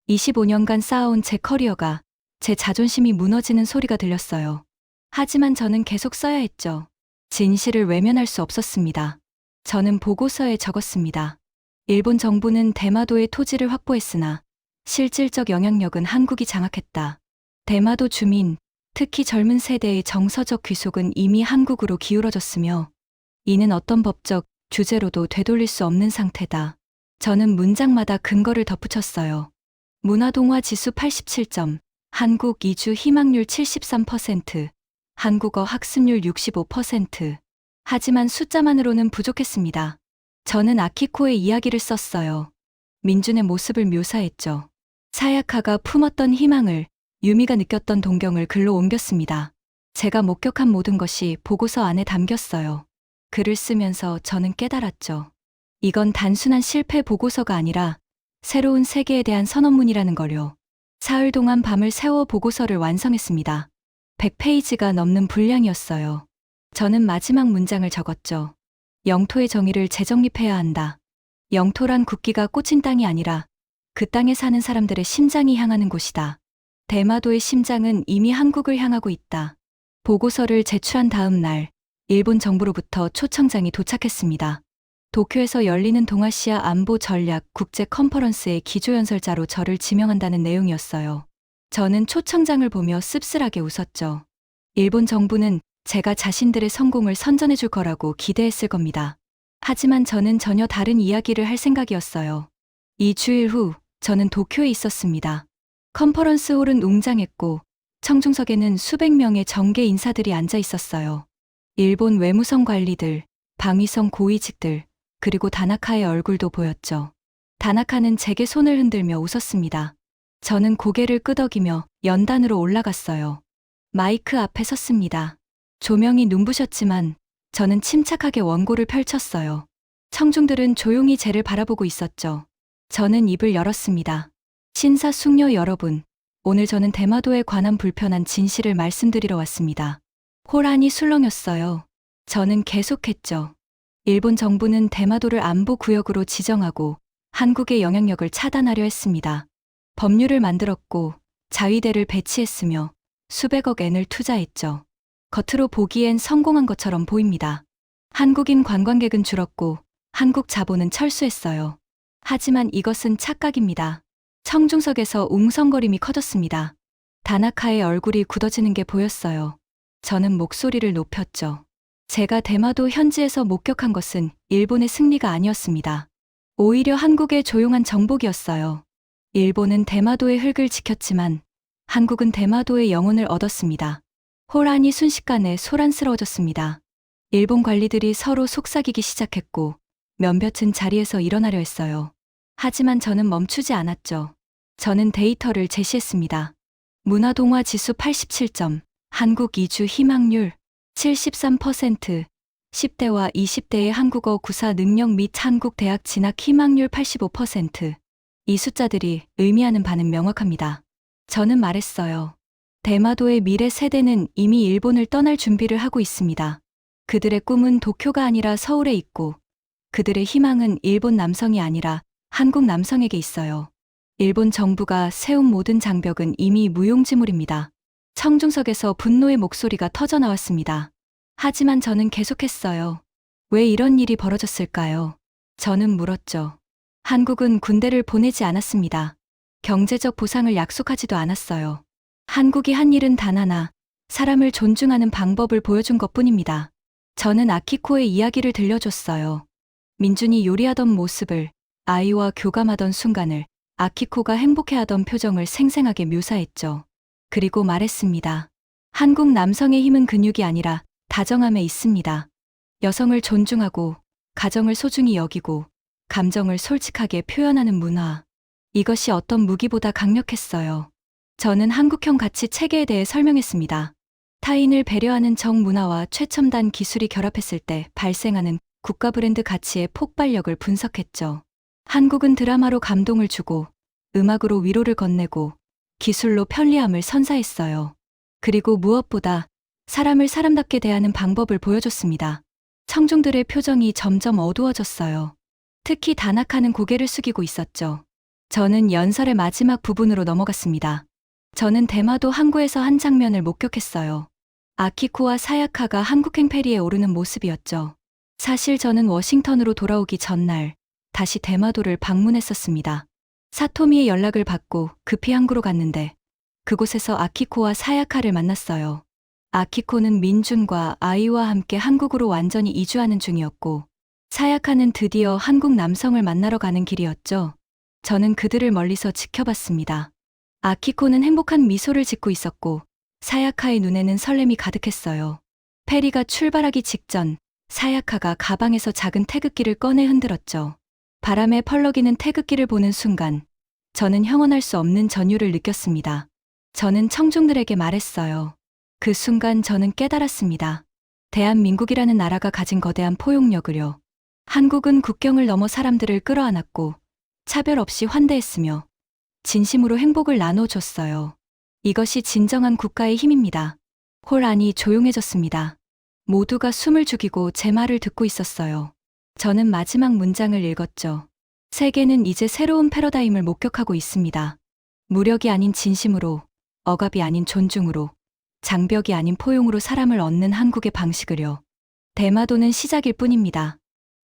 25년간 쌓아온 제 커리어가, 제 자존심이 무너지는 소리가 들렸어요. 하지만 저는 계속 써야 했죠. 진실을 외면할 수 없었습니다. 저는 보고서에 적었습니다. 일본 정부는 대마도의 토지를 확보했으나 실질적 영향력은 한국이 장악했다. 대마도 주민, 특히 젊은 세대의 정서적 귀속은 이미 한국으로 기울어졌으며 이는 어떤 법적 규제로도 되돌릴 수 없는 상태다. 저는 문장마다 근거를 덧붙였어요. 문화동화 지수 87점, 한국 이주 희망률 73%, 한국어 학습률 65%. 하지만 숫자만으로는 부족했습니다. 저는 아키코의 이야기를 썼어요. 민준의 모습을 묘사했죠. 사야카가 품었던 희망을, 유미가 느꼈던 동경을 글로 옮겼습니다. 제가 목격한 모든 것이 보고서 안에 담겼어요. 글을 쓰면서 저는 깨달았죠. 이건 단순한 실패 보고서가 아니라 새로운 세계에 대한 선언문이라는 걸요. 사흘 동안 밤을 새워 보고서를 완성했습니다. 100페이지가 넘는 분량이었어요. 저는 마지막 문장을 적었죠. 영토의 정의를 재정립해야 한다. 영토란 국기가 꽂힌 땅이 아니라 그 땅에 사는 사람들의 심장이 향하는 곳이다. 대마도의 심장은 이미 한국을 향하고 있다. 보고서를 제출한 다음 날, 일본 정부로부터 초청장이 도착했습니다. 도쿄에서 열리는 동아시아 안보 전략 국제 컨퍼런스의 기조연설자로 저를 지명한다는 내용이었어요. 저는 초청장을 보며 씁쓸하게 웃었죠. 일본 정부는 제가 자신들의 성공을 선전해 줄 거라고 기대했을 겁니다. 하지만 저는 전혀 다른 이야기를 할 생각이었어요. 2주일 후, 저는 도쿄에 있었습니다. 컨퍼런스 홀은 웅장했고, 청중석에는 수백 명의 정계 인사들이 앉아 있었어요. 일본 외무성 관리들, 방위성 고위직들, 그리고 다나카의 얼굴도 보였죠. 다나카는 제게 손을 흔들며 웃었습니다. 저는 고개를 끄덕이며 연단으로 올라갔어요. 마이크 앞에 섰습니다. 조명이 눈부셨지만 저는 침착하게 원고를 펼쳤어요. 청중들은 조용히 저를 바라보고 있었죠. 저는 입을 열었습니다. 신사숙녀 여러분, 오늘 저는 대마도에 관한 불편한 진실을 말씀드리러 왔습니다. 호란이 술렁였어요. 저는 계속했죠. 일본 정부는 대마도를 안보구역으로 지정하고 한국의 영향력을 차단하려 했습니다. 법률을 만들었고 자위대를 배치했으며 수백억 엔을 투자했죠. 겉으로 보기엔 성공한 것처럼 보입니다. 한국인 관광객은 줄었고 한국 자본은 철수했어요. 하지만 이것은 착각입니다. 청중석에서 웅성거림이 커졌습니다. 다나카의 얼굴이 굳어지는 게 보였어요. 저는 목소리를 높였죠. 제가 대마도 현지에서 목격한 것은 일본의 승리가 아니었습니다. 오히려 한국의 조용한 정복이었어요. 일본은 대마도의 흙을 지켰지만 한국은 대마도의 영혼을 얻었습니다. 호란이 순식간에 소란스러워졌습니다. 일본 관리들이 서로 속삭이기 시작했고 몇몇은 자리에서 일어나려 했어요. 하지만 저는 멈추지 않았죠. 저는 데이터를 제시했습니다. 문화동화 지수 87점, 한국 이주 희망률 73%, 10대와 20대의 한국어 구사 능력 및 한국 대학 진학 희망률 85%. 이 숫자들이 의미하는 바는 명확합니다. 저는 말했어요. 대마도의 미래 세대는 이미 일본을 떠날 준비를 하고 있습니다. 그들의 꿈은 도쿄가 아니라 서울에 있고 그들의 희망은 일본 남성이 아니라 한국 남성에게 있어요. 일본 정부가 세운 모든 장벽은 이미 무용지물입니다. 청중석에서 분노의 목소리가 터져 나왔습니다. 하지만 저는 계속했어요. 왜 이런 일이 벌어졌을까요? 저는 물었죠. 한국은 군대를 보내지 않았습니다. 경제적 보상을 약속하지도 않았어요. 한국이 한 일은 단 하나, 사람을 존중하는 방법을 보여준 것뿐입니다. 저는 아키코의 이야기를 들려줬어요. 민준이 요리하던 모습을, 아이와 교감하던 순간을, 아키코가 행복해하던 표정을 생생하게 묘사했죠. 그리고 말했습니다. 한국 남성의 힘은 근육이 아니라 다정함에 있습니다. 여성을 존중하고, 가정을 소중히 여기고, 감정을 솔직하게 표현하는 문화. 이것이 어떤 무기보다 강력했어요. 저는 한국형 가치 체계에 대해 설명했습니다. 타인을 배려하는 정문화와 최첨단 기술이 결합했을 때 발생하는 국가 브랜드 가치의 폭발력을 분석했죠. 한국은 드라마로 감동을 주고, 음악으로 위로를 건네고, 기술로 편리함을 선사했어요. 그리고 무엇보다 사람을 사람답게 대하는 방법을 보여줬습니다. 청중들의 표정이 점점 어두워졌어요. 특히 다나카는 고개를 숙이고 있었죠. 저는 연설의 마지막 부분으로 넘어갔습니다. 저는 대마도 항구에서 한 장면을 목격했어요. 아키코와 사야카가 한국행 페리에 오르는 모습이었죠. 사실 저는 워싱턴으로 돌아오기 전날 다시 대마도를 방문했었습니다. 사토미의 연락을 받고 급히 항구로 갔는데 그곳에서 아키코와 사야카를 만났어요. 아키코는 민준과 아이와 함께 한국으로 완전히 이주하는 중이었고 사야카는 드디어 한국 남성을 만나러 가는 길이었죠. 저는 그들을 멀리서 지켜봤습니다. 아키코는 행복한 미소를 짓고 있었고 사야카의 눈에는 설렘이 가득했어요. 페리가 출발하기 직전 사야카가 가방에서 작은 태극기를 꺼내 흔들었죠. 바람에 펄럭이는 태극기를 보는 순간 저는 형언할 수 없는 전율을 느꼈습니다. 저는 청중들에게 말했어요. 그 순간 저는 깨달았습니다. 대한민국이라는 나라가 가진 거대한 포용력을요. 한국은 국경을 넘어 사람들을 끌어안았고 차별 없이 환대했으며 진심으로 행복을 나눠줬어요. 이것이 진정한 국가의 힘입니다. 홀 안이 조용해졌습니다. 모두가 숨을 죽이고 제 말을 듣고 있었어요. 저는 마지막 문장을 읽었죠. 세계는 이제 새로운 패러다임을 목격하고 있습니다. 무력이 아닌 진심으로, 억압이 아닌 존중으로, 장벽이 아닌 포용으로 사람을 얻는 한국의 방식을요. 대마도는 시작일 뿐입니다.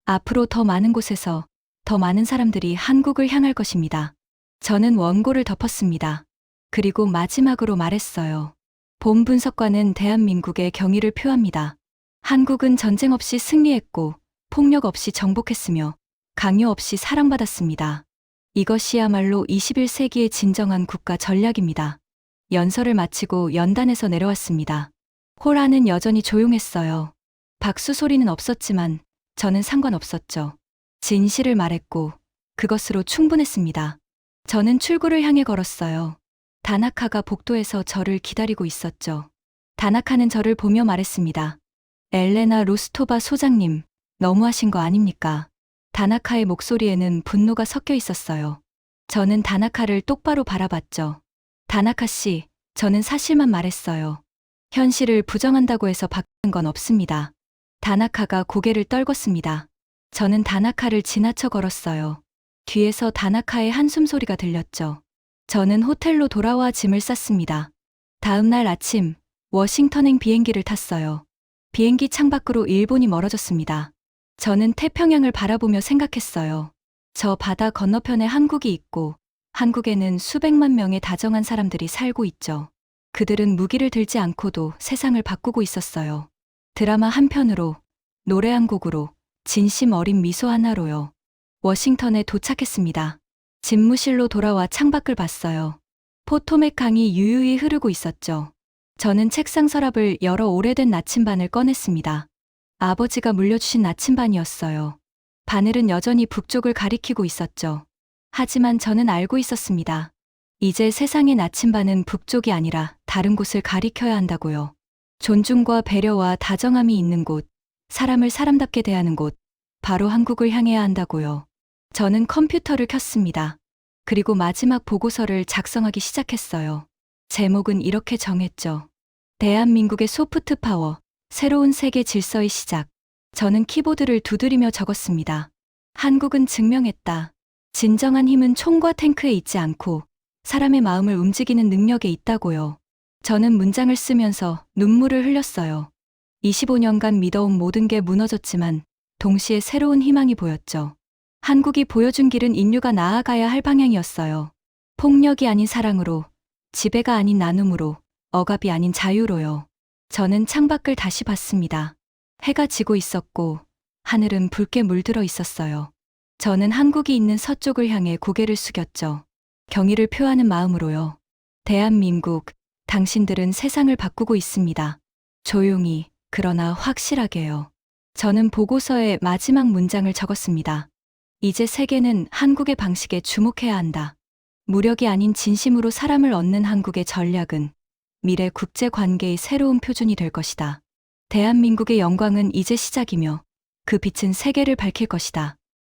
앞으로 더 많은 곳에서 더 많은 사람들이 한국을 향할 것입니다. 저는 원고를 덮었습니다. 그리고 마지막으로 말했어요. 본 분석과는 대한민국의 경의를 표합니다. 한국은 전쟁 없이 승리했고 폭력 없이 정복했으며 강요 없이 사랑받았습니다. 이것이야말로 21세기의 진정한 국가 전략입니다. 연설을 마치고 연단에서 내려왔습니다. 홀 안은 여전히 조용했어요. 박수 소리는 없었지만 저는 상관없었죠. 진실을 말했고 그것으로 충분했습니다. 저는 출구를 향해 걸었어요. 다나카가 복도에서 저를 기다리고 있었죠. 다나카는 저를 보며 말했습니다. 엘레나 로스토바 소장님, 너무하신 거 아닙니까? 다나카의 목소리에는 분노가 섞여 있었어요. 저는 다나카를 똑바로 바라봤죠. 다나카 씨, 저는 사실만 말했어요. 현실을 부정한다고 해서 바뀌는 건 없습니다. 다나카가 고개를 떨궜습니다. 저는 다나카를 지나쳐 걸었어요. 뒤에서 다나카의 한숨 소리가 들렸죠. 저는 호텔로 돌아와 짐을 쌌습니다. 다음 날 아침, 워싱턴행 비행기를 탔어요. 비행기 창밖으로 일본이 멀어졌습니다. 저는 태평양을 바라보며 생각했어요. 저 바다 건너편에 한국이 있고, 한국에는 수백만 명의 다정한 사람들이 살고 있죠. 그들은 무기를 들지 않고도 세상을 바꾸고 있었어요. 드라마 한 편으로, 노래 한 곡으로, 진심 어린 미소 하나로요. 워싱턴에 도착했습니다. 집무실로 돌아와 창밖을 봤어요. 포토맥 강이 유유히 흐르고 있었죠. 저는 책상 서랍을 열어 오래된 나침반을 꺼냈습니다. 아버지가 물려주신 나침반이었어요. 바늘은 여전히 북쪽을 가리키고 있었죠. 하지만 저는 알고 있었습니다. 이제 세상의 나침반은 북쪽이 아니라 다른 곳을 가리켜야 한다고요. 존중과 배려와 다정함이 있는 곳, 사람을 사람답게 대하는 곳, 바로 한국을 향해야 한다고요. 저는 컴퓨터를 켰습니다. 그리고 마지막 보고서를 작성하기 시작했어요. 제목은 이렇게 정했죠. 대한민국의 소프트 파워, 새로운 세계 질서의 시작. 저는 키보드를 두드리며 적었습니다. 한국은 증명했다. 진정한 힘은 총과 탱크에 있지 않고 사람의 마음을 움직이는 능력에 있다고요. 저는 문장을 쓰면서 눈물을 흘렸어요. 25년간 믿어온 모든 게 무너졌지만 동시에 새로운 희망이 보였죠. 한국이 보여준 길은 인류가 나아가야 할 방향이었어요. 폭력이 아닌 사랑으로, 지배가 아닌 나눔으로, 억압이 아닌 자유로요. 저는 창밖을 다시 봤습니다. 해가 지고 있었고 하늘은 붉게 물들어 있었어요. 저는 한국이 있는 서쪽을 향해 고개를 숙였죠. 경의를 표하는 마음으로요. 대한민국, 당신들은 세상을 바꾸고 있습니다. 조용히, 그러나 확실하게요. 저는 보고서의 마지막 문장을 적었습니다. 이제 세계는 한국의 방식에 주목해야 한다. 무력이 아닌 진심으로 사람을 얻는 한국의 전략은 미래 국제 관계의 새로운 표준이 될 것이다. 대한민국의 영광은 이제 시작이며 그 빛은 세계를 밝힐 것이다.